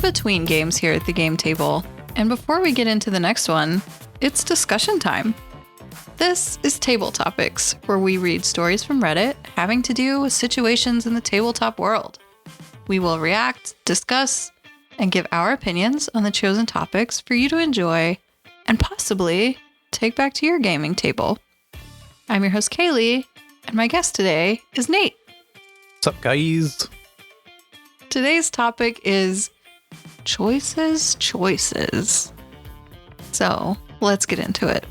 between games here at the game table. And before we get into the next one, it's discussion time. This is Table Topics, where we read stories from Reddit having to do with situations in the tabletop world. We will react, discuss, and give our opinions on the chosen topics for you to enjoy and possibly take back to your gaming table. I'm your host, Kalee, and my guest today is Nate. What's up, guys? Today's topic is choices. So let's get into it.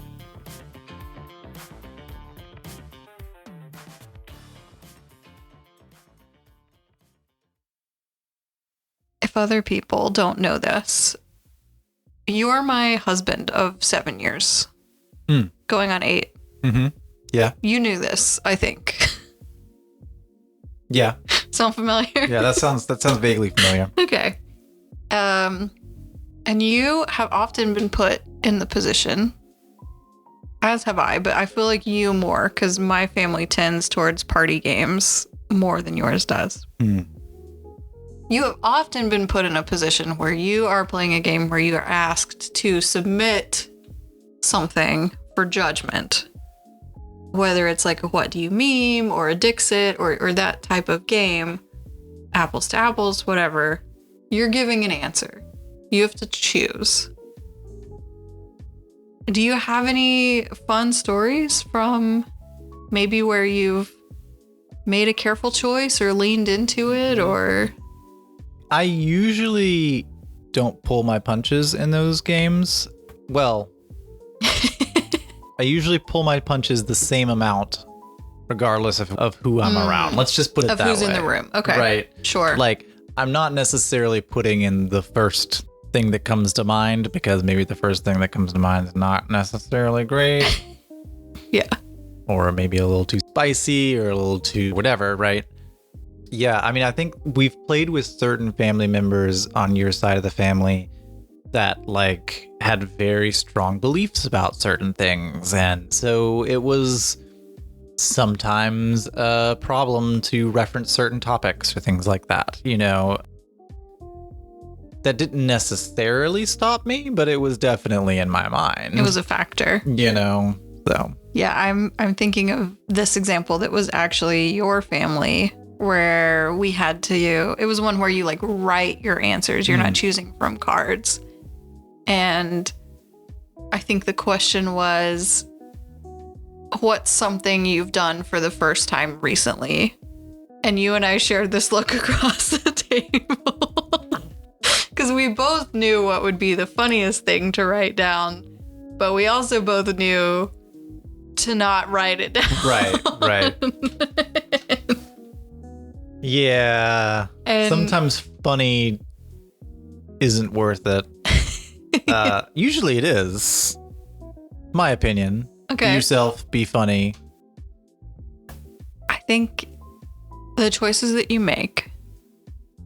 If other people don't know this, you're my husband of 7 years, going on 8. Mm-hmm. Yeah. You knew this, I think. Yeah. Sound familiar? Yeah, that sounds vaguely familiar. Okay. And you have often been put in the position, as have I, but I feel like you more because my family tends towards party games more than yours does. You have often been put in a position where you are playing a game where you are asked to submit something for judgment. Whether it's like a what do you meme or a Dixit or that type of game, apples to apples, whatever, you're giving an answer. You have to choose. Do you have any fun stories from maybe where you've made a careful choice or leaned into it or... I usually don't pull my punches in those games. Well, I usually pull my punches the same amount, regardless of who I'm around. Let's just put it that way. Of who's in the room. Okay. Right. Sure. Like, I'm not necessarily putting in the first thing that comes to mind, because maybe the first thing that comes to mind is not necessarily great. Yeah. Or maybe a little too spicy or a little too whatever, right? Yeah, I mean, I think we've played with certain family members on your side of the family that like had very strong beliefs about certain things. And so it was sometimes a problem to reference certain topics or things like that, you know. That didn't necessarily stop me, but it was definitely in my mind. It was a factor. You know, so. Yeah, I'm thinking of this example that was actually your family where we had to, it was one where you like write your answers. You're not choosing from cards. And I think the question was, what's something you've done for the first time recently? And you and I shared this look across the table. Because we both knew what would be the funniest thing to write down. But we also both knew to not write it down. Right. Yeah. And sometimes funny isn't worth it. Usually it is. My opinion. Okay. Be yourself, be funny. I think the choices that you make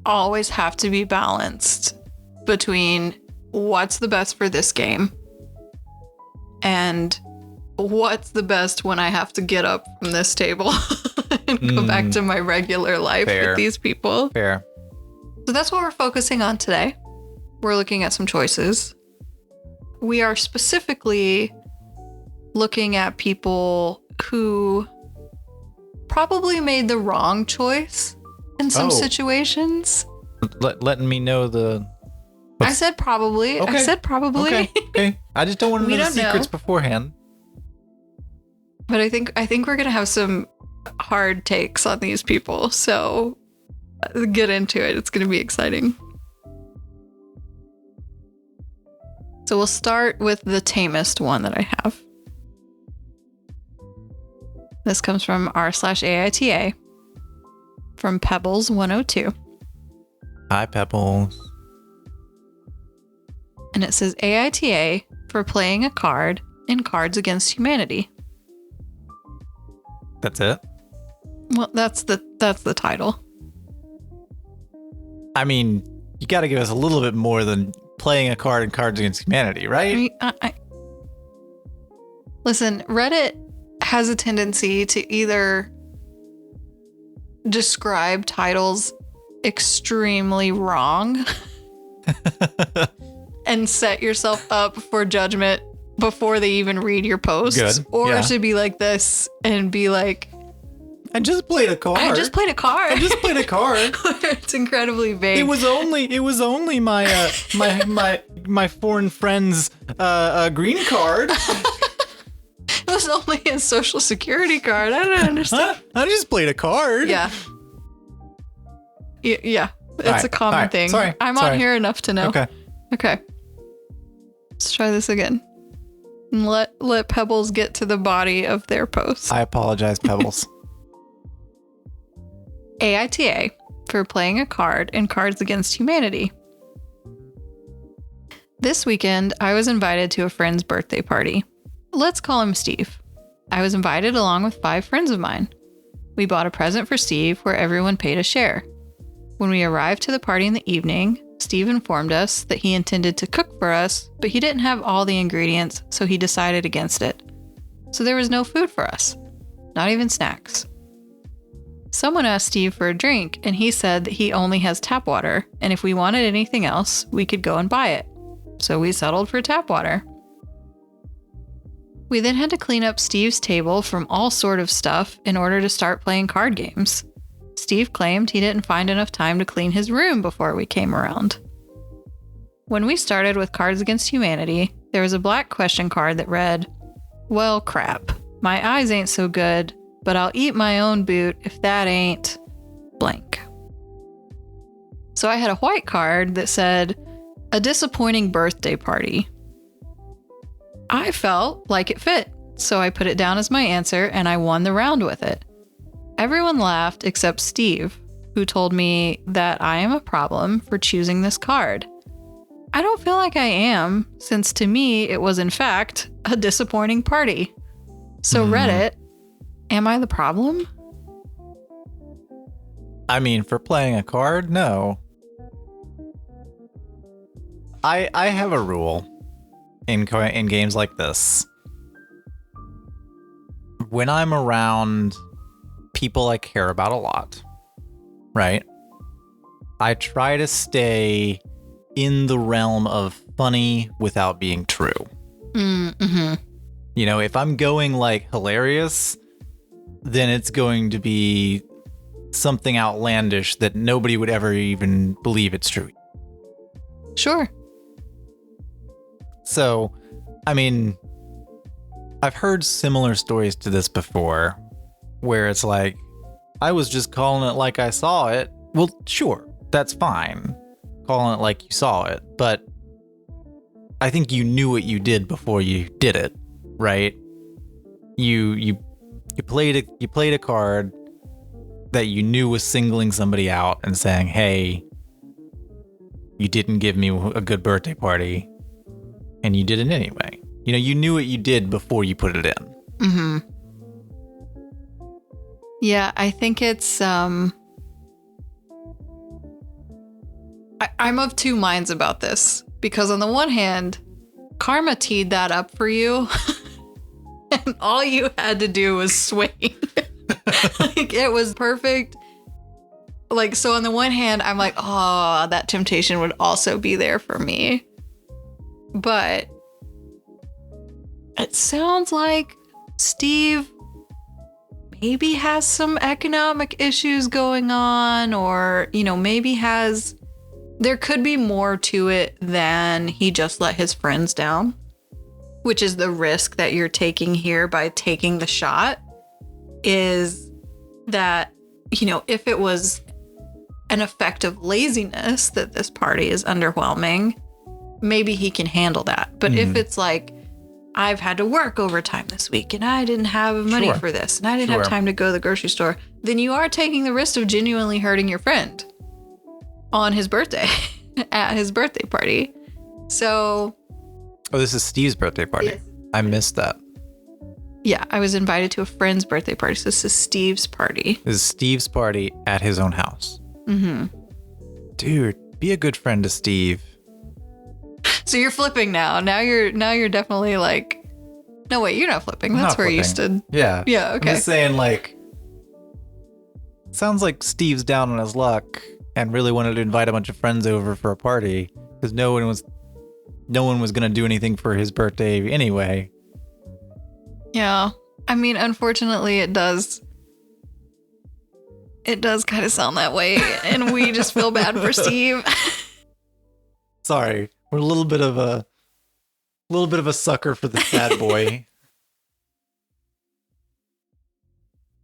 always have to be balanced between what's the best for this game and what's the best when I have to get up from this table and go back to my regular life with these people. Fair. So that's what we're focusing on today. We're looking at some choices. We are specifically looking at people who probably made the wrong choice in some situations. Letting me know the... I said probably. Okay. I said probably. Okay. I just don't want to know the secrets beforehand. But I think we're going to have some hard takes on these people. So get into it. It's going to be exciting. So we'll start with the tamest one that I have. This comes from r/AITA from Pebbles 102. Hi, Pebbles. And it says AITA for playing a card in Cards Against Humanity. That's it? Well, that's the title. I mean, you got to give us a little bit more than playing a card in Cards Against Humanity, right? I mean, listen, Reddit has a tendency to either describe titles extremely wrong and set yourself up for judgment before they even read your posts. Good. Or Yeah. to be like this and be like, I just played a card. I just played a card. I just played a card. It's incredibly vague. It was only my my foreign friend's green card. It was only a social security card. I don't understand. I just played a card. Yeah. Yeah. It's All right, a common all right, thing. sorry, I'm sorry. on here enough to know. Okay. Let's try this again. And let Pebbles get to the body of their post. I apologize, Pebbles. AITA for playing a card in Cards Against Humanity. This weekend, I was invited to a friend's birthday party. Let's call him Steve. I was invited along with 5 friends of mine. We bought a present for Steve where everyone paid a share. When we arrived to the party in the evening, Steve informed us that he intended to cook for us, but he didn't have all the ingredients, so he decided against it. So there was no food for us, not even snacks. Someone asked Steve for a drink, and he said that he only has tap water, and if we wanted anything else, we could go and buy it. So we settled for tap water. We then had to clean up Steve's table from all sort of stuff in order to start playing card games. Steve claimed he didn't find enough time to clean his room before we came around. When we started with Cards Against Humanity, there was a black question card that read, "Well, crap. My eyes ain't so good, but I'll eat my own boot if that ain't blank." So I had a white card that said, "A disappointing birthday party." I felt like it fit, so I put it down as my answer and I won the round with it. Everyone laughed except Steve, who told me that I am a problem for choosing this card. I don't feel like I am, since to me it was in fact a disappointing party. So Reddit, am I the problem? I mean, for playing a card, no. I have a rule in games like this. When I'm around people I care about a lot, right? I try to stay in the realm of funny without being true. Mm-hmm. You know, if I'm going like hilarious, then it's going to be something outlandish that nobody would ever even believe it's true. Sure. So, I mean, I've heard similar stories to this before, where it's like, I was just calling it like I saw it. Well, sure, that's fine, calling it like you saw it, but I think you knew what you did before you did it, right? You played a card that you knew was singling somebody out and saying, "Hey, you didn't give me a good birthday party." And you did it anyway. You know, you knew what you did before you put it in. Mm-hmm. Yeah, I think it's, I'm of two minds about this. Because on the one hand, karma teed that up for you. And all you had to do was swing. Like, it was perfect. Like, so on the one hand, I'm like, oh, that temptation would also be there for me. But it sounds like Steve maybe has some economic issues going on, or, you know, maybe there could be more to it than he just let his friends down, which is the risk that you're taking here by taking the shot, is that, you know, if it was an effect of laziness that this party is underwhelming, maybe he can handle that. But if it's like, I've had to work overtime this week and I didn't have money for this and I didn't have time to go to the grocery store, then you are taking the risk of genuinely hurting your friend on his birthday, at his birthday party. So. Oh, this is Steve's birthday party. Yes. I missed that. Yeah, I was invited to a friend's birthday party. So this is Steve's party. This is Steve's party at his own house. Mm-hmm. Dude, be a good friend to Steve. So you're flipping now. Now you're definitely like, no, wait, you're not flipping. That's where you stood. Yeah. Yeah, okay. I'm just saying, like, sounds like Steve's down on his luck and really wanted to invite a bunch of friends over for a party. because no one was going to do anything for his birthday anyway. Yeah. I mean, unfortunately, it does kind of sound that way, and we just feel bad for Steve. Sorry, we're a little bit of a sucker for the sad boy.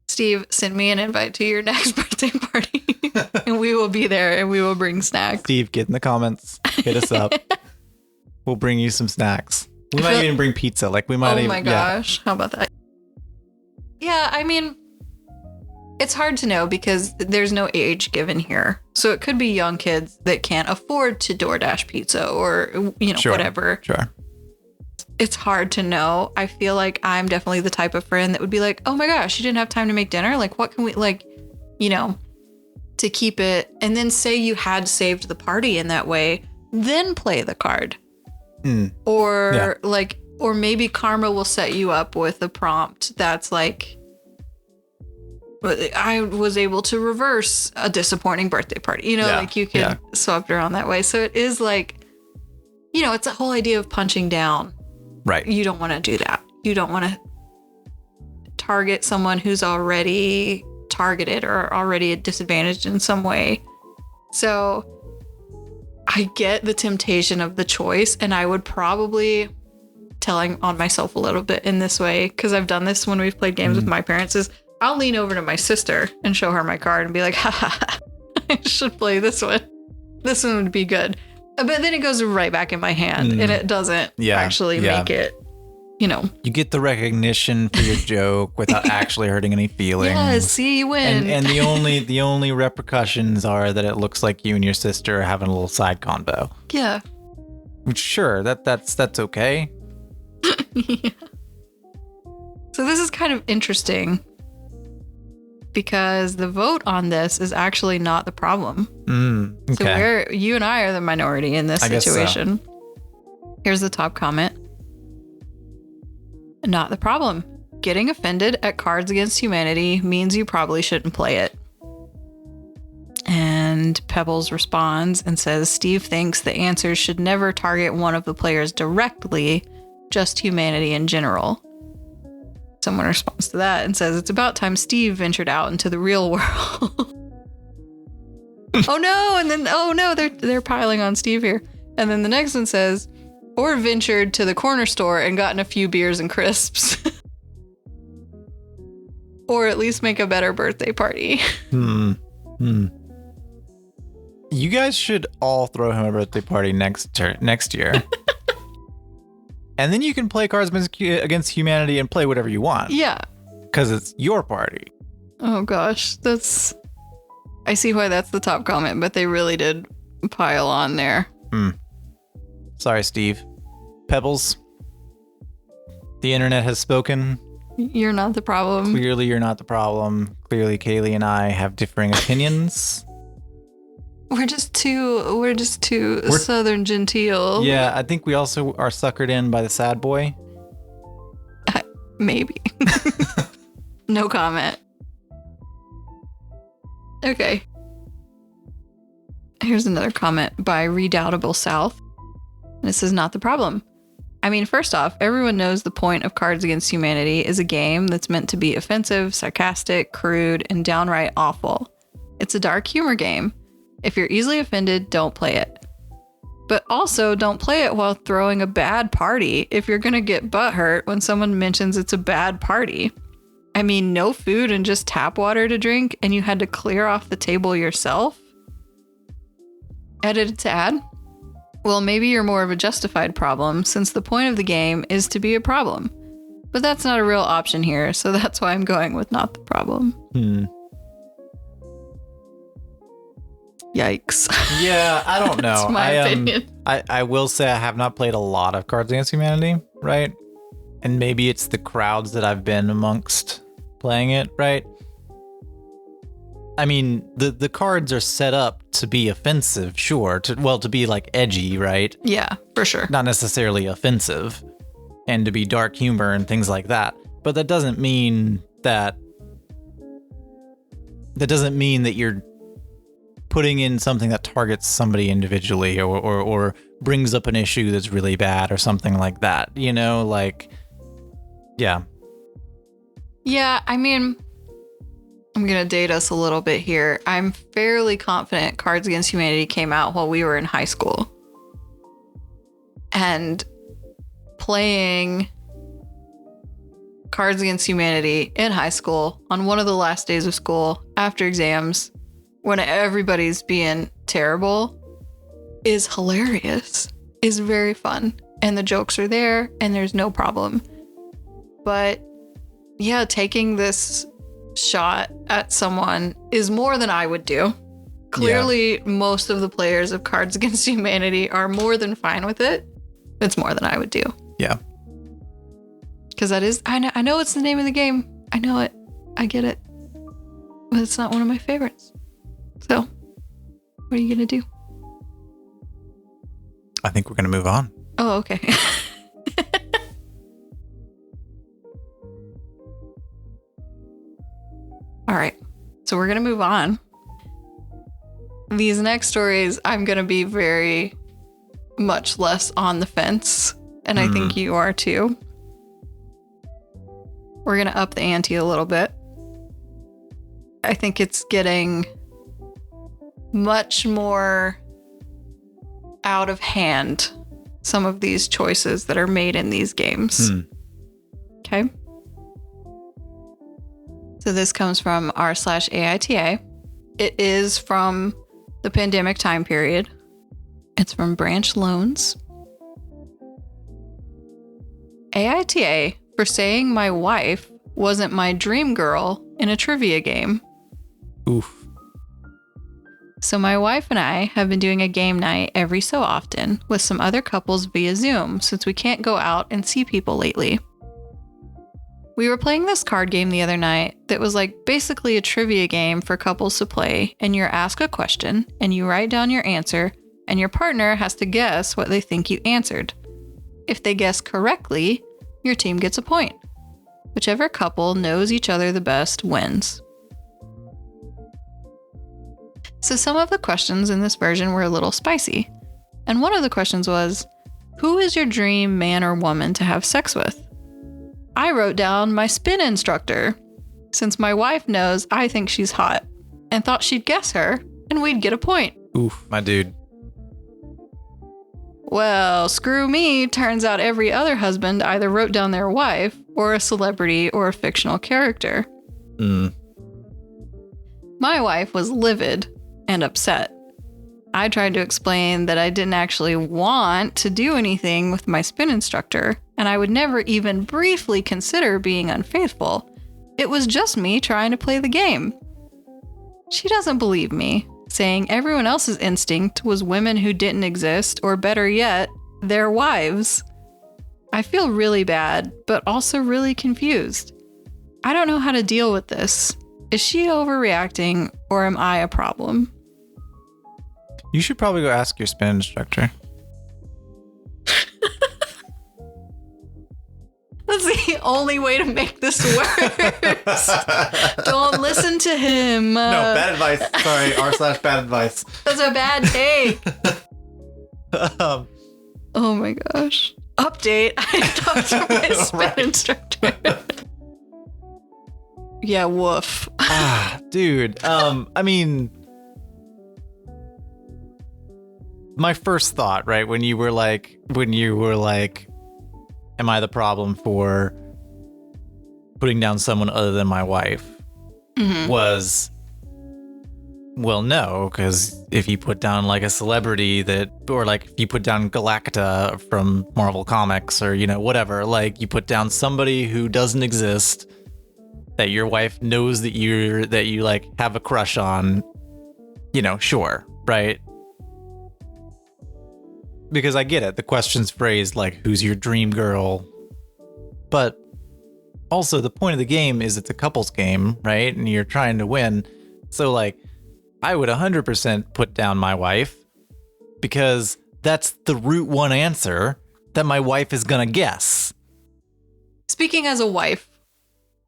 Steve, send me an invite to your next birthday party, and we will be there, and we will bring snacks. Steve, get in the comments, hit us up. We'll bring you some snacks. We might even bring pizza. Like we might. Oh my gosh, how about that? Yeah, I mean, it's hard to know because there's no age given here. So it could be young kids that can't afford to DoorDash pizza or, Sure, whatever. Sure. It's hard to know. I feel like I'm definitely the type of friend that would be like, oh my gosh, you didn't have time to make dinner? Like, what can we, to keep it? And then say you had saved the party in that way, then play the card. Or or maybe karma will set you up with a prompt that's like, I was able to reverse a disappointing birthday party. You can swap it around that way. So it is like, it's a whole idea of punching down. Right. You don't want to do that. You don't want to target someone who's already targeted or already disadvantaged in some way. So I get the temptation of the choice, and I would probably, telling on myself a little bit in this way, because I've done this when we've played games with my parents, is I'll lean over to my sister and show her my card and be like, ha, I should play this one. This one would be good. But then it goes right back in my hand, and it doesn't actually make it, You get the recognition for your joke without actually hurting any feelings. Yeah, see, you win. And the only repercussions are that it looks like you and your sister are having a little side convo. Yeah. Sure, that's okay. Yeah. So this is kind of interesting because the vote on this is actually not the problem. Okay. So you and I are the minority in this situation. Here's the top comment. Not the problem. Getting offended at Cards Against Humanity means you probably shouldn't play it. And Pebbles responds and says, Steve thinks the answers should never target one of the players directly, just humanity in general. Someone responds to that and says, it's about time Steve ventured out into the real world. Oh no, and then, oh no, they're piling on Steve here. And then the next one says, or ventured to the corner store and gotten a few beers and crisps. Or at least make a better birthday party. You guys should all throw him a birthday party next year. And then you can play Cards Against Humanity and play whatever you want. Yeah. Because it's your party. Oh gosh, I see why that's the top comment, but they really did pile on there. Sorry, Steve. Pebbles. The internet has spoken. You're not the problem. Clearly, you're not the problem. Clearly, Kalee and I have differing opinions. We're just too Southern genteel. Yeah, I think we also are suckered in by the sad boy. Maybe. No comment. Okay. Here's another comment by Redoubtable South. This is not the problem. I mean, first off, everyone knows the point of Cards Against Humanity is a game that's meant to be offensive, sarcastic, crude, and downright awful. It's a dark humor game. If you're easily offended, don't play it. But also, don't play it while throwing a bad party if you're going to get butthurt when someone mentions it's a bad party. I mean, no food and just tap water to drink, and you had to clear off the table yourself? Edited to add, well, maybe you're more of a justified problem, since the point of the game is to be a problem. But that's not a real option here, so that's why I'm going with not the problem. Yikes. Yeah, I don't know. That's my opinion. I will say I have not played a lot of Cards Against Humanity, right? And maybe it's the crowds that I've been amongst playing it, right? I mean, the cards are set up to be offensive, sure. To be like edgy, right? Yeah, for sure. Not necessarily offensive. And to be dark humor and things like that. But that doesn't mean that you're putting in something that targets somebody individually or brings up an issue that's really bad or something like that, you know, like, yeah. Yeah, I mean, I'm going to date us a little bit here. I'm fairly confident Cards Against Humanity came out while we were in high school. And playing Cards Against Humanity in high school on one of the last days of school after exams when everybody's being terrible is hilarious, is very fun. And the jokes are there and there's no problem. But yeah, taking this shot at someone is more than I would do. Clearly, most of the players of Cards Against Humanity are more than fine with it. It's more than I would do. Yeah. Because that is, I know it's the name of the game. I know it. I get it. But it's not one of my favorites. So, what are you going to do? I think we're going to move on. Oh, okay. All right. So we're going to move on. These next stories, I'm going to be very much less on the fence. And I think you are too. We're going to up the ante a little bit. I think it's getting much more out of hand, some of these choices that are made in these games. Okay. So this comes from r/AITA. It is from the pandemic time period. It's from Branch Loans. AITA for saying my wife wasn't my dream girl in a trivia game. Oof. So my wife and I have been doing a game night every so often with some other couples via Zoom since we can't go out and see people lately. We were playing this card game the other night that was like basically a trivia game for couples to play, and you're asked a question and you write down your answer and your partner has to guess what they think you answered. If they guess correctly, your team gets a point. Whichever couple knows each other the best wins. So some of the questions in this version were a little spicy. And one of the questions was, who is your dream man or woman to have sex with? I wrote down my spin instructor, since my wife knows I think she's hot, and thought she'd guess her, and we'd get a point. Oof, my dude. Well, screw me, turns out every other husband either wrote down their wife, or a celebrity, or a fictional character. My wife was livid and upset. I tried to explain that I didn't actually want to do anything with my spin instructor, and I would never even briefly consider being unfaithful. It was just me trying to play the game. She doesn't believe me, saying everyone else's instinct was women who didn't exist, or better yet, their wives. I feel really bad, but also really confused. I don't know how to deal with this. Is she overreacting, or am I a problem? You should probably go ask your spin instructor. That's the only way to make this worse. Don't listen to him. No, bad advice. Sorry, r/bad advice. That's a bad take. Oh my gosh. Update. I talked to my spin instructor. Yeah, woof. Dude, I mean, my first thought, right, when you were like, am I the problem for putting down someone other than my wife? Was, well, no, because if you put down like a celebrity or like if you put down Galacta from Marvel Comics or, you know, whatever, like you put down somebody who doesn't exist that your wife knows that you like have a crush on, you know, sure, right? Because I get it. The question's phrased like, who's your dream girl? But also the point of the game is it's a couples game, right? And you're trying to win. So like, I would 100% put down my wife because that's the route one answer that my wife is going to guess. Speaking as a wife,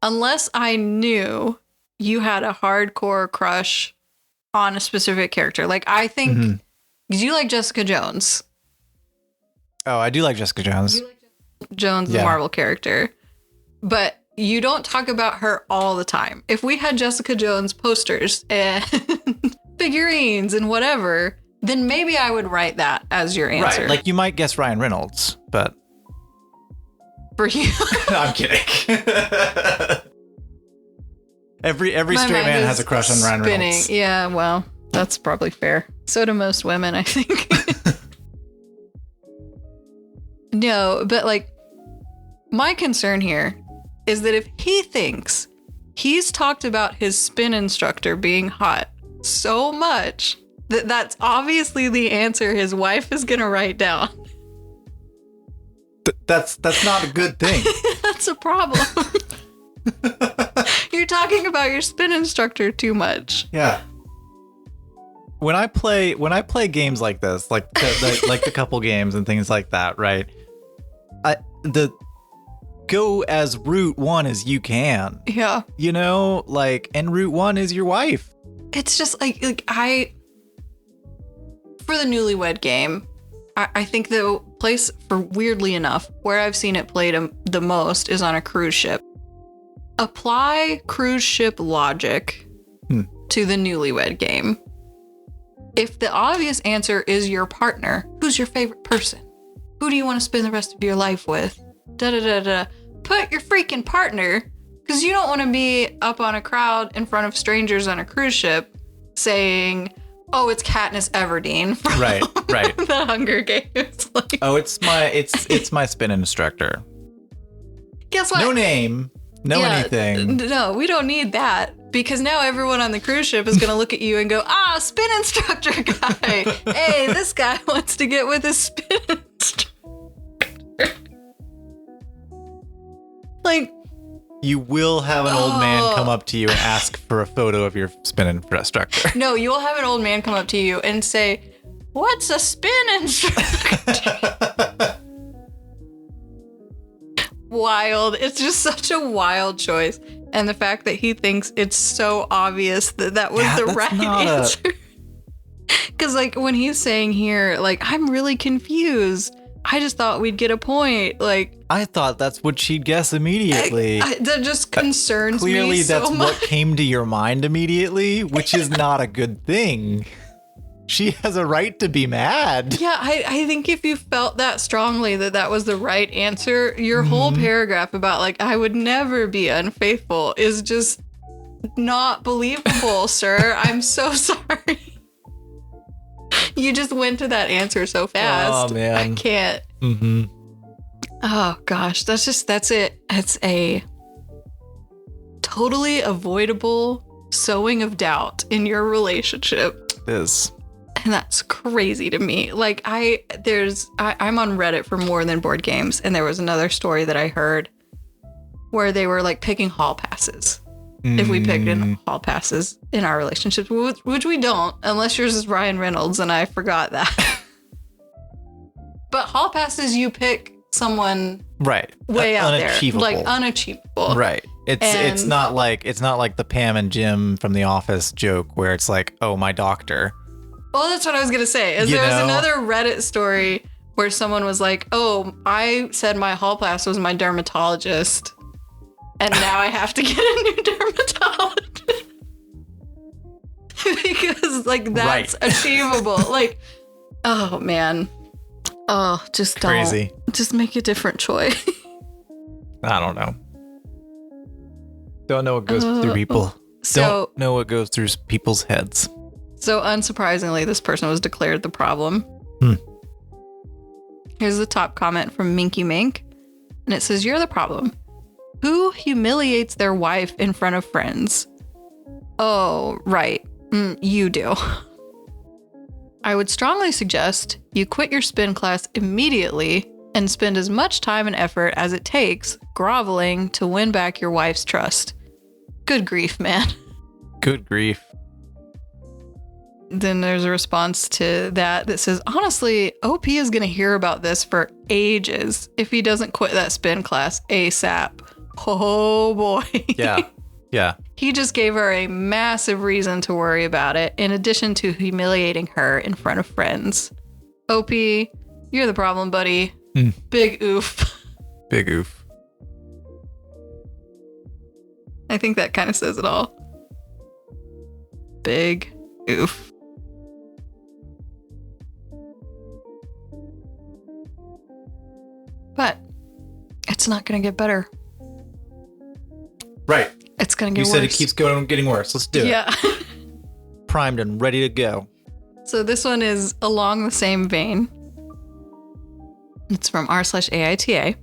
unless I knew you had a hardcore crush on a specific character, like I think, because you like Jessica Jones. Oh, I do like Jessica Jones. You like Jessica Jones, the Marvel character, but you don't talk about her all the time. If we had Jessica Jones posters and figurines and whatever, then maybe I would write that as your answer. Right, like you might guess Ryan Reynolds, but for you, I'm kidding. Every straight man has a crush on Ryan Reynolds. Yeah, well, that's probably fair. So do most women, I think. No, but like, my concern here is that if he thinks he's talked about his spin instructor being hot so much that that's obviously the answer his wife is going to write down. That's not a good thing. That's a problem. You're talking about your spin instructor too much. Yeah. When I play games like this, like the couple games and things like that, right? Go as route one as you can. Yeah. You know, like, and route one is your wife. It's just like for the Newlywed Game, I think the place, for weirdly enough, where I've seen it played the most is on a cruise ship. Apply cruise ship logic to the Newlywed Game. If the obvious answer is your partner, who's your favorite person? Who do you want to spend the rest of your life with? Put your freaking partner, because you don't want to be up on a crowd in front of strangers on a cruise ship saying, oh, it's Katniss Everdeen from right. the Hunger Games. Like, oh, it's my spin instructor. Guess what? No name, anything. No, we don't need that, because now everyone on the cruise ship is going to look at you and go, spin instructor guy. Hey, this guy wants to get with his spin instructor. Like, you will have an old man come up to you and ask for a photo of your spin instructor. No, you will have an old man come up to you and say, what's a spin instructor? Wild. It's just such a wild choice. And the fact that he thinks it's so obvious that was the right answer. Because, like, when he's saying here, like, I'm really confused. I just thought we'd get a point. Like, I thought that's what she'd guess immediately. That just concerns me Clearly, so that's much. what came to your mind immediately, which is not a good thing. She has a right to be mad. Yeah, I think if you felt that strongly that was the right answer, your whole paragraph about, like, I would never be unfaithful is just not believable, sir. I'm so sorry. You just went to that answer so fast. Oh, man. I can't. Mm-hmm. Oh, gosh. That's it. It's a totally avoidable sowing of doubt in your relationship. It is. And that's crazy to me. Like, I'm on Reddit for more than board games. And there was another story that I heard where they were, like, picking hall passes. If we picked in hall passes in our relationships, which we don't, unless yours is Ryan Reynolds, and I forgot that. But hall passes, you pick someone way out there, like unachievable. Right. It's not like the Pam and Jim from The Office joke where it's like, oh, my doctor. Well, that's what I was gonna say. There was another Reddit story where someone was like, oh, I said my hall pass was my dermatologist. And now I have to get a new dermatologist. Because, like, that's achievable. Like, oh, man. Oh, just Crazy. Don't. Just make a different choice. I don't know. Don't know what goes through people. Don't know what goes through people's heads. So, unsurprisingly, this person was declared the problem. Here's the top comment from Minky Mink. And it says, you're the problem. Who humiliates their wife in front of friends? Oh, right. You do. I would strongly suggest you quit your spin class immediately and spend as much time and effort as it takes groveling to win back your wife's trust. Good grief, man. Good grief. Then there's a response to that says, honestly, OP is going to hear about this for ages if he doesn't quit that spin class ASAP. Oh boy. Yeah. He just gave her a massive reason to worry about it, in addition to humiliating her in front of friends. OP, You're the problem, buddy. Mm. Big oof. Big oof. I think that kind of says it all. Big oof. But it's not going to get better. Right. It's going to get worse. You said it keeps getting worse. Let's do it. Yeah. Primed and ready to go. So this one is along the same vein. It's from r/AITA.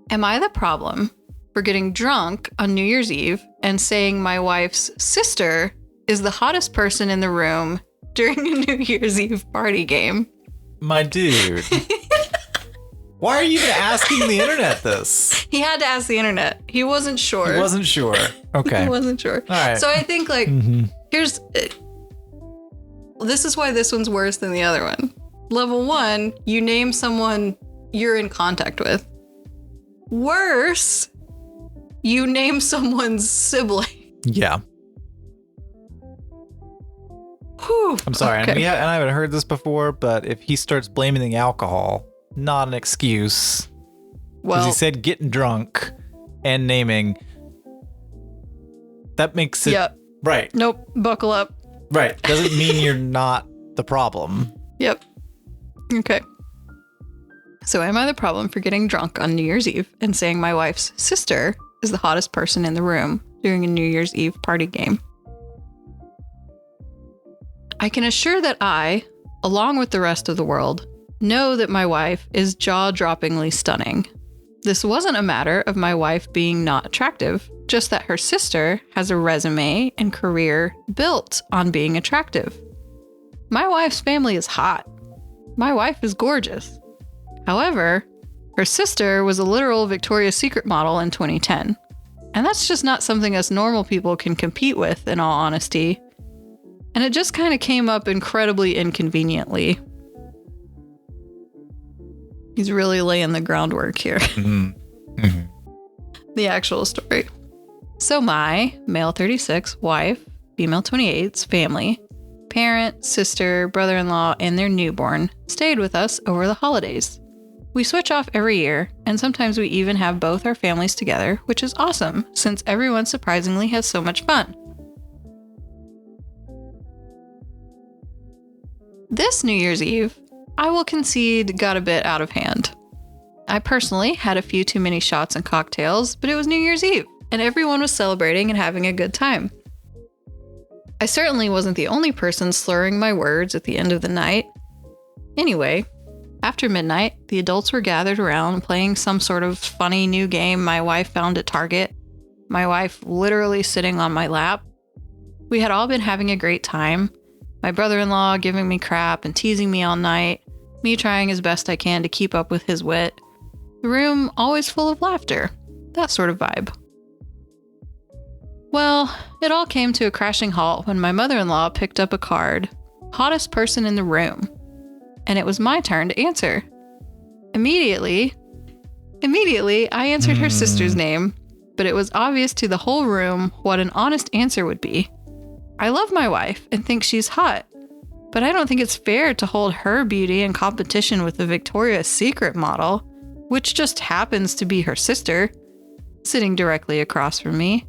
Am I the problem for getting drunk on New Year's Eve and saying my wife's sister is the hottest person in the room during a New Year's Eve party game? My dude. Why are you even asking the internet this? He had to ask the internet. He wasn't sure. He wasn't sure. Okay. He wasn't sure. All right. So I think this is why this one's worse than the other one. Level 1, you name someone you're in contact with. Worse, you name someone's sibling. Yeah. Whew. I'm sorry. Okay. And I haven't heard this before, but if he starts blaming the alcohol, not an excuse. Because Well, he said getting drunk and naming. That makes it... Yep. Right. Nope. Buckle up. Right. Doesn't mean you're not the problem. Yep. Okay. So am I the problem for getting drunk on New Year's Eve and saying my wife's sister is the hottest person in the room during a New Year's Eve party game? I can assure that I, along with the rest of the world, know that my wife is jaw-droppingly stunning. This wasn't a matter of my wife being not attractive, just that her sister has a resume and career built on being attractive. My wife's family is hot. My wife is gorgeous. However, her sister was a literal Victoria's Secret model in 2010. And that's just not something us normal people can compete with, in all honesty. And it just kind of came up incredibly inconveniently. He's really laying the groundwork here. Mm-hmm. Mm-hmm. The actual story. So my male 36 wife, female 28's family, parent, sister, brother-in-law, and their newborn stayed with us over the holidays. We switch off every year, and sometimes we even have both our families together, which is awesome since everyone surprisingly has so much fun. This New Year's Eve, I will concede, got a bit out of hand. I personally had a few too many shots and cocktails, but it was New Year's Eve, and everyone was celebrating and having a good time. I certainly wasn't the only person slurring my words at the end of the night. Anyway, after midnight, the adults were gathered around playing some sort of funny new game my wife found at Target. My wife literally sitting on my lap. We had all been having a great time. My brother-in-law giving me crap and teasing me all night. Me trying as best I can to keep up with his wit. The room always full of laughter. That sort of vibe. Well, it all came to a crashing halt when my mother-in-law picked up a card. Hottest person in the room. And it was my turn to answer. Immediately, I answered her sister's name, but it was obvious to the whole room what an honest answer would be. I love my wife and think she's hot, but I don't think it's fair to hold her beauty in competition with the Victoria's Secret model, which just happens to be her sister, sitting directly across from me.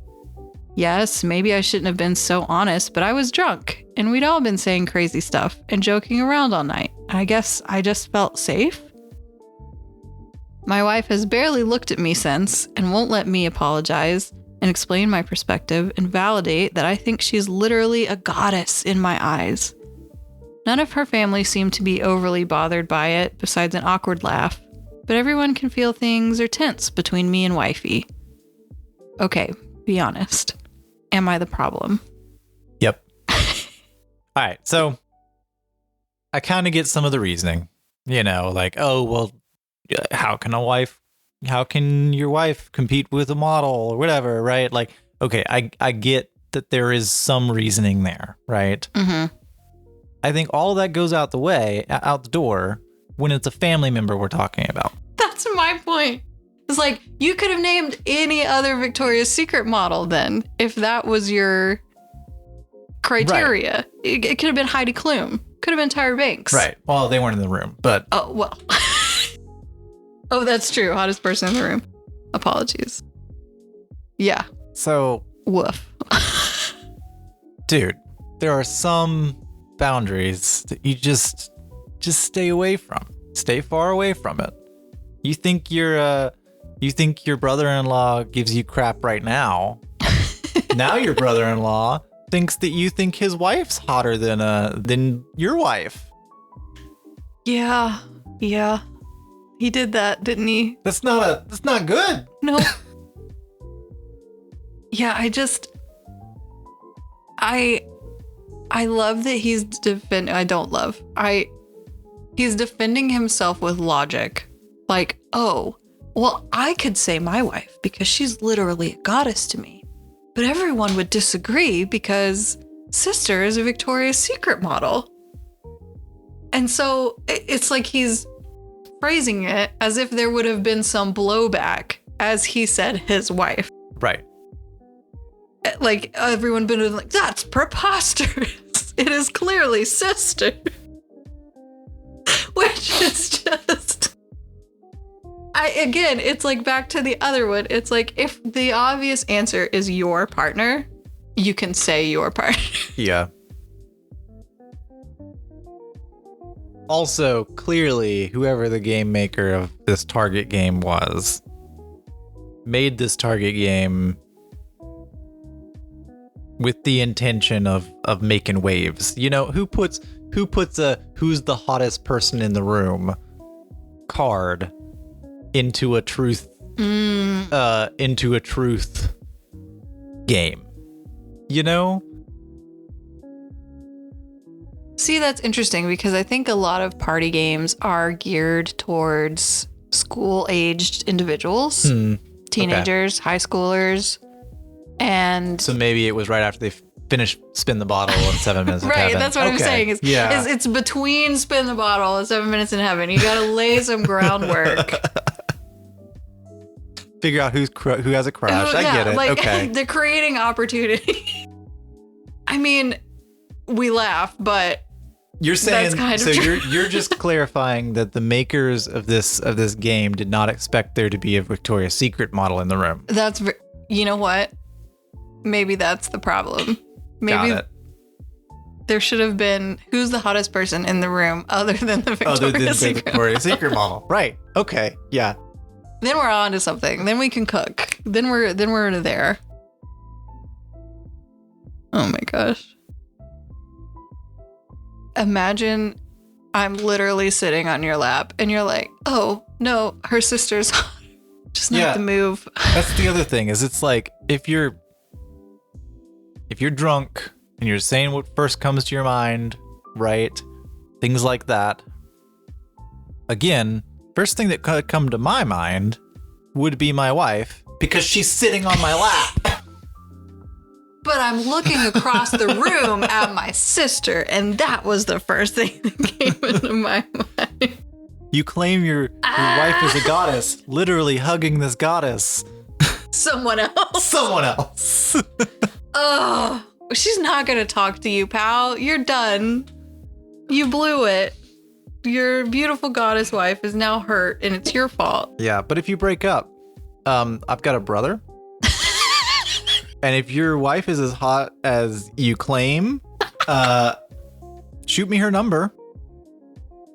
Yes, maybe I shouldn't have been so honest, but I was drunk, and we'd all been saying crazy stuff and joking around all night. I guess I just felt safe. My wife has barely looked at me since and won't let me apologize and explain my perspective and validate that I think she's literally a goddess in my eyes. None of her family seemed to be overly bothered by it, besides an awkward laugh, but everyone can feel things are tense between me and wifey. Okay, be honest. Am I the problem? Yep. All right, so I kind of get some of the reasoning, like, oh, well, how can your wife compete with a model or whatever, right? Like, okay, I get that there is some reasoning there, right? Mm-hmm. I think all that goes out the door when it's a family member we're talking about. That's my point. It's like, you could have named any other Victoria's Secret model then, if that was your criteria. Right. It could have been Heidi Klum. Could have been Tyra Banks. Right. Well, they weren't in the room, but. Oh, well. Oh, that's true. Hottest person in the room. Apologies. Yeah. So. Woof. Dude, there are some boundaries that you just stay away from. Stay far away from it. You think your brother-in-law gives you crap right now. Now your brother-in-law thinks that you think his wife's hotter than your wife. Yeah. He did that, didn't he? That's not good. No. Yeah, I love that he's he's defending himself with logic. Like, oh, well, I could say my wife because she's literally a goddess to me. But everyone would disagree because sister is a Victoria's Secret model. And so it's like he's phrasing it as if there would have been some blowback as he said his wife. Right. Like everyone been like, that's preposterous. It is clearly sister. Which is just, again, it's like back to the other one. It's like if the obvious answer is your partner, you can say your partner. Yeah. Also, clearly, whoever the game maker of this target game was, made this target game with the intention of making waves. You know, who puts a who's the hottest person in the room card into a truth game, you know? See, that's interesting because I think a lot of party games are geared towards school-aged individuals, teenagers, high schoolers, and so maybe it was right after they finished Spin the Bottle and 7 Minutes in right, Heaven. that's what I'm saying. It's between Spin the Bottle and 7 Minutes in Heaven. You gotta lay some groundwork. Figure out who has a crush. I get it. Okay. They're creating opportunity. I mean, we laugh, but you're saying that's kind of so. true. You're just clarifying that the makers of this game did not expect there to be a Victoria's Secret model in the room. You know what? Maybe that's the problem. Maybe Got it. There should have been who's the hottest person in the room other than the Victoria's Secret. Victoria's Secret model. Right. Okay. Yeah. Then we're on to something. Then we can cook. Then we're there. Oh my gosh. Imagine I'm literally sitting on your lap and you're like, oh no, her sister's hot. Just not the move. That's the other thing is it's like if you're drunk and you're saying what first comes to your mind, right? Things like that. Again, first thing that could come to my mind would be my wife because she's sitting on my lap. But I'm looking across the room at my sister, and that was the first thing that came into my mind. You claim your wife is a goddess, literally hugging this goddess. Someone else. Oh, she's not going to talk to you, pal. You're done. You blew it. Your beautiful goddess wife is now hurt, and it's your fault. Yeah, but if you break up, I've got a brother. And if your wife is as hot as you claim, shoot me her number.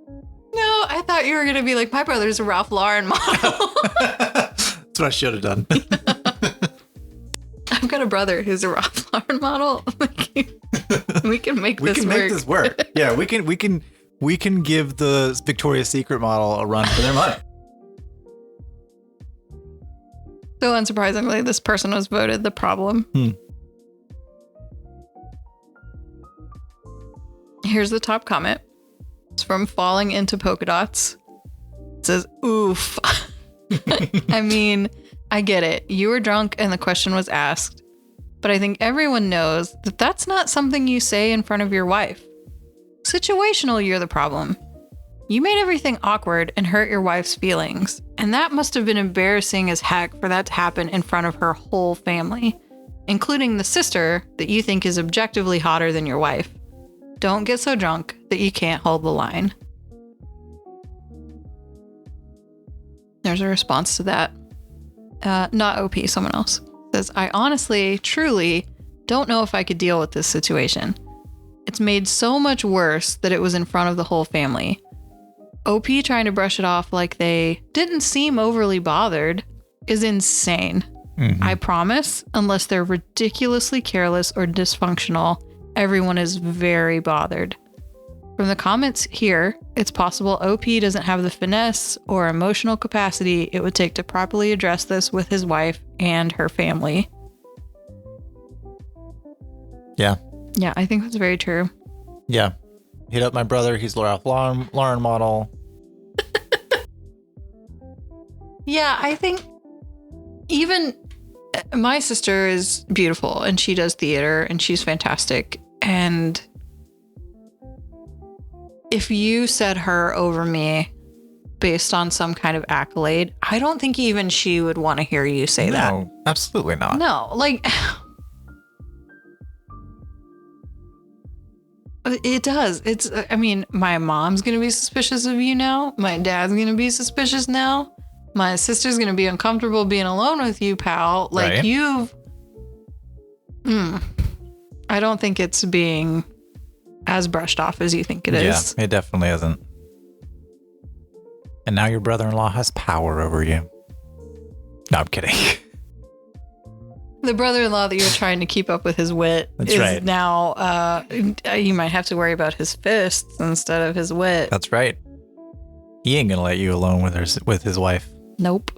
No, I thought you were going to be like, my brother's a Ralph Lauren model. That's what I should have done. I've got a brother who's a Ralph Lauren model. We can make this work. Yeah, we can give the Victoria's Secret model a run for their money. So unsurprisingly, this person was voted the problem. Here's the top comment. It's from Falling Into Polka Dots. It says, oof. I mean, I get it. You were drunk and the question was asked. But I think everyone knows that that's not something you say in front of your wife. Situational, you're the problem. You made everything awkward and hurt your wife's feelings. And that must have been embarrassing as heck for that to happen in front of her whole family, including the sister that you think is objectively hotter than your wife. Don't get so drunk that you can't hold the line. There's a response to that. Not OP, someone else says, I honestly, truly don't know if I could deal with this situation. It's made so much worse that it was in front of the whole family. OP trying to brush it off like they didn't seem overly bothered is insane. Mm-hmm. I promise, unless they're ridiculously careless or dysfunctional, everyone is very bothered. From the comments here, it's possible OP doesn't have the finesse or emotional capacity it would take to properly address this with his wife and her family. Yeah. Yeah, I think that's very true. Yeah. Hit up my brother. He's Lauren model. Yeah, I think even my sister is beautiful and she does theater and she's fantastic. And if you said her over me based on some kind of accolade, I don't think even she would want to hear you say that. No, absolutely not. No, like it does. I mean, my mom's going to be suspicious of you now. My dad's going to be suspicious now. My sister's going to be uncomfortable being alone with you, pal. Like right. you've... I don't think it's being as brushed off as you think it is. Yeah, it definitely isn't. And now your brother-in-law has power over you. No, I'm kidding. The brother-in-law that you're trying to keep up with his wit That's is right. now, you might have to worry about his fists instead of his wit. That's right. He ain't gonna let you alone with his wife. Nope.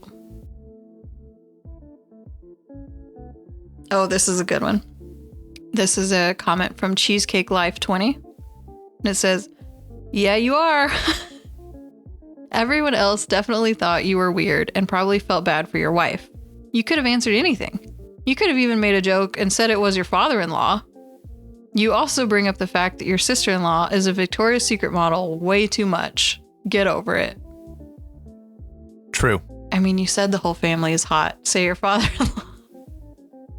Oh, this is a good one. This is a comment from Cheesecake Life 20. And it says, yeah, you are. Everyone else definitely thought you were weird and probably felt bad for your wife. You could have answered anything. You could have even made a joke and said it was your father-in-law. You also bring up the fact that your sister-in-law is a Victoria's Secret model way too much. Get over it. True. I mean, you said the whole family is hot. Say your father-in-law.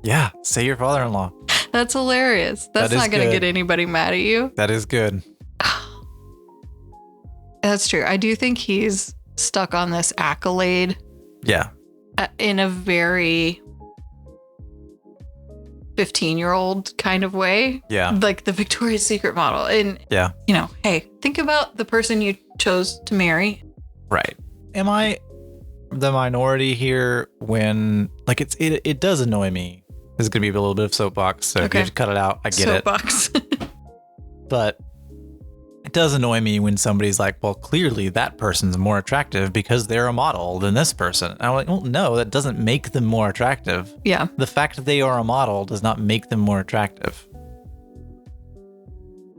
Yeah, say your father-in-law. That's hilarious. That's That is not going to good. get anybody mad at you. That is good. That's true. I do think he's stuck on this accolade Yeah. in a very 15-year-old kind of way. Yeah. Like the Victoria's Secret model. And, Yeah. you know, hey, think about the person you chose to marry. Right. Am I the minority here when, like, it does annoy me. This is going to be a little bit of soapbox, so if Okay. you have to cut it out, I get Soapbox. it. But it does annoy me when somebody's like, well, clearly that person's more attractive because they're a model than this person. And I'm like, well, no, that doesn't make them more attractive. Yeah. The fact that they are a model does not make them more attractive.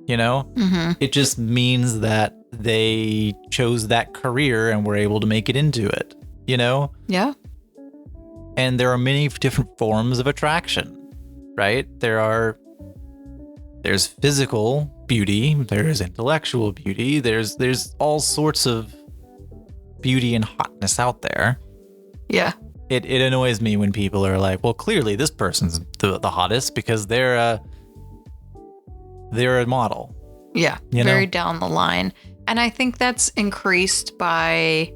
You know? Mm-hmm. It just means that they chose that career and were able to make it into it, you know? Yeah. And there are many different forms of attraction, right? There's physical beauty, there's intellectual beauty, there's all sorts of beauty and hotness out there. Yeah. It annoys me when people are like, well, clearly this person's the hottest because they're a model. Yeah. You know? Very down the line. And I think that's increased by,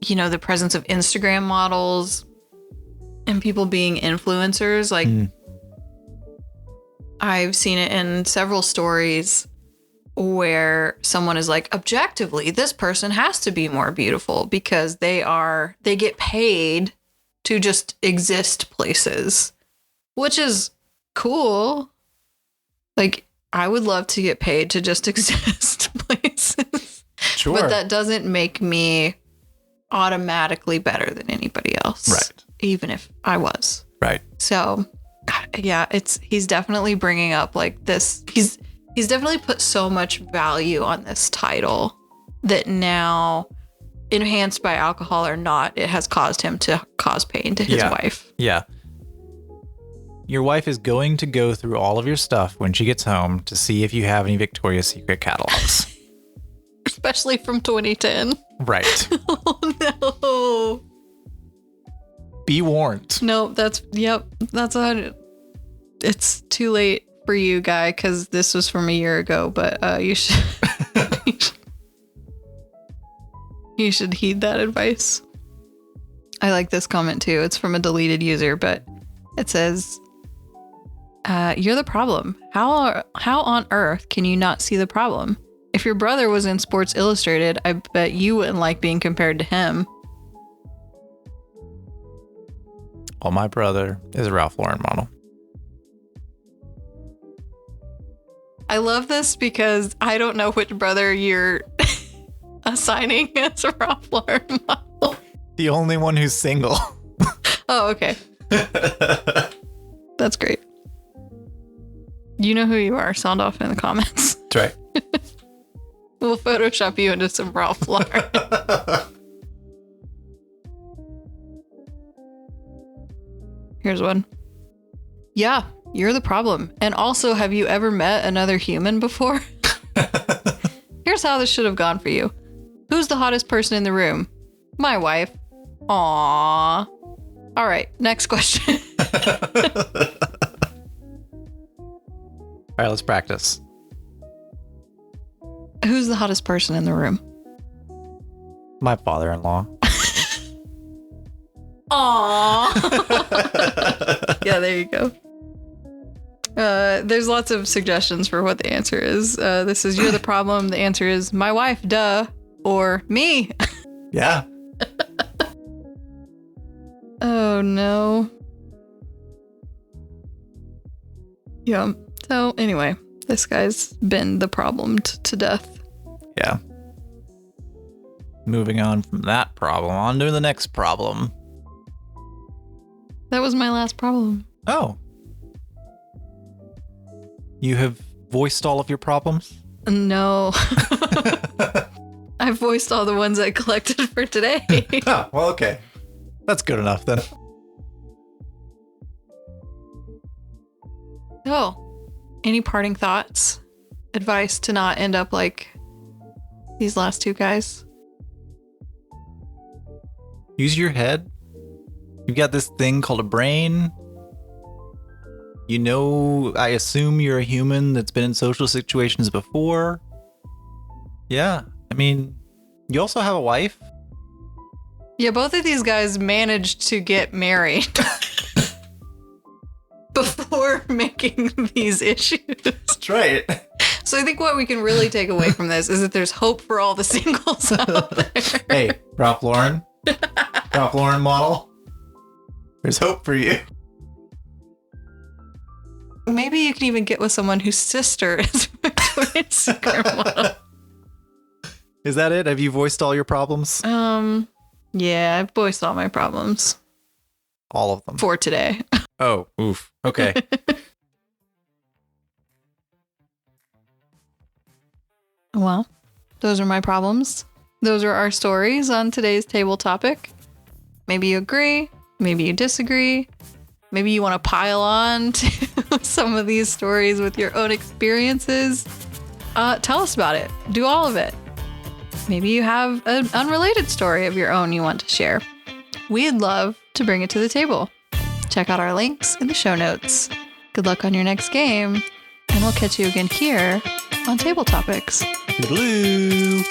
you know, the presence of Instagram models and people being influencers. Like, I've seen it in several stories where someone is like, objectively, this person has to be more beautiful because they get paid to just exist places, which is cool. Like, I would love to get paid to just exist places. Sure. But that doesn't make me automatically better than anybody else. Right. Even if I was. Right. So, yeah, he's definitely bringing up like this. He's definitely put so much value on this title that now, enhanced by alcohol or not, it has caused him to cause pain to his wife. Yeah. Your wife is going to go through all of your stuff when she gets home to see if you have any Victoria's Secret catalogs. Especially from 2010. Right. Oh, no. Be warned. No, that's 100. It's too late for you, Guy, because this was from a year ago, but you should you should heed that advice. I like this comment too. It's from a deleted user, but it says, "You're the problem. How on earth can you not see the problem? If your brother was in Sports Illustrated, I bet you wouldn't like being compared to him." Well, my brother is a Ralph Lauren model. I love this because I don't know which brother you're assigning as a Ralph Lauren model. The only one who's single. Oh, okay. That's great. You know who you are. Sound off in the comments. That's right. We'll Photoshop you into some Ralph Lauren. Here's one. Yeah, you're the problem. And also, have you ever met another human before? Here's how this should have gone for you. Who's the hottest person in the room? My wife. Aww. All right, next question. All right, let's practice. Who's the hottest person in the room? My father-in-law. Aww. Yeah, there you go. There's lots of suggestions for what the answer is. This is you're the problem. The answer is my wife, duh, or me. Yeah. Oh no. Yeah. So anyway, this guy's been the problem to death. Yeah. Moving on from that problem, on to the next problem. That was my last problem. Oh. You have voiced all of your problems? No. I voiced all the ones I collected for today. Oh, well, okay. That's good enough then. Oh. Any parting thoughts? Advice to not end up like these last two guys? Use your head. You've got this thing called a brain. You know, I assume you're a human that's been in social situations before. Yeah, I mean, you also have a wife. Yeah, both of these guys managed to get married before making these issues. That's right. So I think what we can really take away from this is that there's hope for all the singles out there. Hey, Ralph Lauren. Ralph Lauren model. There's hope for you. Maybe you can even get with someone whose sister is Victoria's Secret model. Is that it? Have you voiced all your problems? Yeah, I've voiced all my problems. All of them. For today. Oh, oof. Okay. Well, those are my problems. Those are our stories on today's table topic. Maybe you agree. Maybe you disagree. Maybe you want to pile on to some of these stories with your own experiences. Tell us about it. Do all of it. Maybe you have an unrelated story of your own you want to share. We'd love to bring it to the table. Check out our links in the show notes. Good luck on your next game, and we'll catch you again here on Table Topics. Toodaloo.